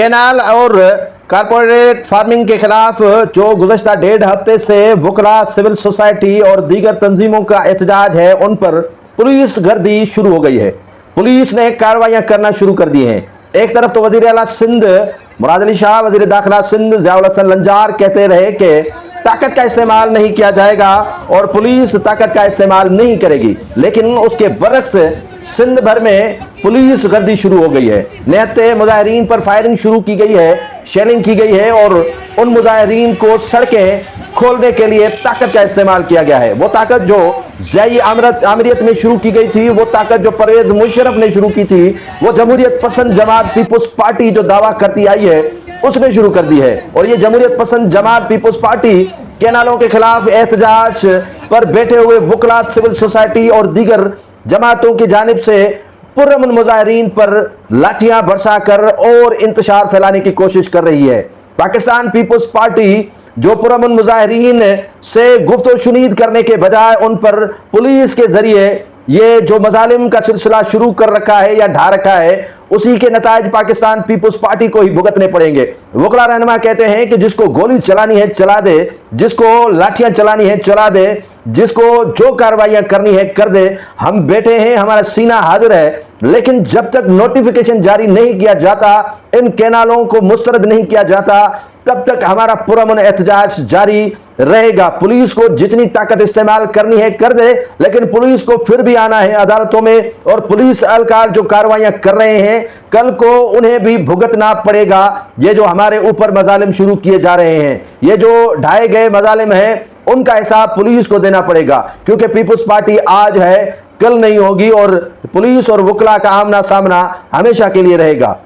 Canal और corporate farming के खिलाफ जो गुज़श्ता 1.5 हफ्ते से वकला, सिविल सोसाइटी और दीगर तंजीमों का एहतजाज है, उन पर पुलिस गर्दी शुरू हो गई है। पुलिस ने कार्रवाइयां करना शुरू कर दी हैं। एक तरफ तो वज़ीर आला सिंध मुराद अली शाह, वज़ीर दाखिला सिंध ज़ियाउल हसन लंजार कहते रहे कि ताकत का इस्तेमाल नहीं किया जाएगा और पुलिस ताकत का इस्तेमाल नहीं करेगी, लेकिन उसके बरक्स सिंध भर में पुलिस गर्दी शुरू हो गई है। निहत्ते मुजाहिरीन पर फायरिंग शुरू की गई है, शेलिंग की गई है और उन मुजाहिरीन को सड़कें खोलने के लिए ताकत का इस्तेमाल किया गया है। वो ताकत जो ज़ियाई आमिरियत में शुरू की गई थी, वो ताकत जो परवेज मुशर्रफ ने शुरू की थी, वो जमहूरियत पसंद जमात पीपुल्स पार्टी जो दावा करती आई है उसने शुरू कर दी है। और ये जमहूरियत पसंद जमात पीपुल्स पार्टी कैनालों के खिलाफ एहतजाज पर बैठे हुए वकला, सिविल सोसाइटी और दीगर जमातों की जानिब से पुरअमन मुजाहिरीन पर लाठियां बरसाकर और इंतशार फैलाने की कोशिश कर रही है। पाकिस्तान पीपुल्स पार्टी जो पुरअमन मुजाहिरीन से गुफ्तगू शुनीद करने के बजाय उन पर पुलिस के जरिए ये जो मजालिम का सिलसिला शुरू कर रखा है या ढा रखा है, उसी के नतायज पाकिस्तान पीपुल्स पार्टी को ही भुगतने पड़ेंगे। वकला रहनुमा कहते हैं कि जिसको गोली चलानी है चला दे, जिसको लाठियां चलानी है चला दे, जिसको जो कार्रवाइयां करनी है कर दे। हम बैठे हैं, हमारा सीना हाजिर है, लेकिन जब तक नोटिफिकेशन जारी नहीं किया जाता, इन कैनालों को मुस्तरद नहीं किया जाता, तब तक हमारा पुरअमन एहतजाज जारी रहेगा। पुलिस को जितनी ताकत इस्तेमाल करनी है कर दे, लेकिन पुलिस को फिर भी आना है अदालतों में और पुलिस एहलकार जो कार्रवाइयां कर रहे हैं, कल को उन्हें भी भुगतना पड़ेगा। ये जो हमारे ऊपर मजालिम शुरू किए जा रहे हैं, ये जो ढाए गए मजालिम हैं, उनका हिसाब पुलिस को देना पड़ेगा, क्योंकि पीपुल्स पार्टी आज है, कल नहीं होगी और पुलिस और वकला का आमना सामना हमेशा के लिए रहेगा।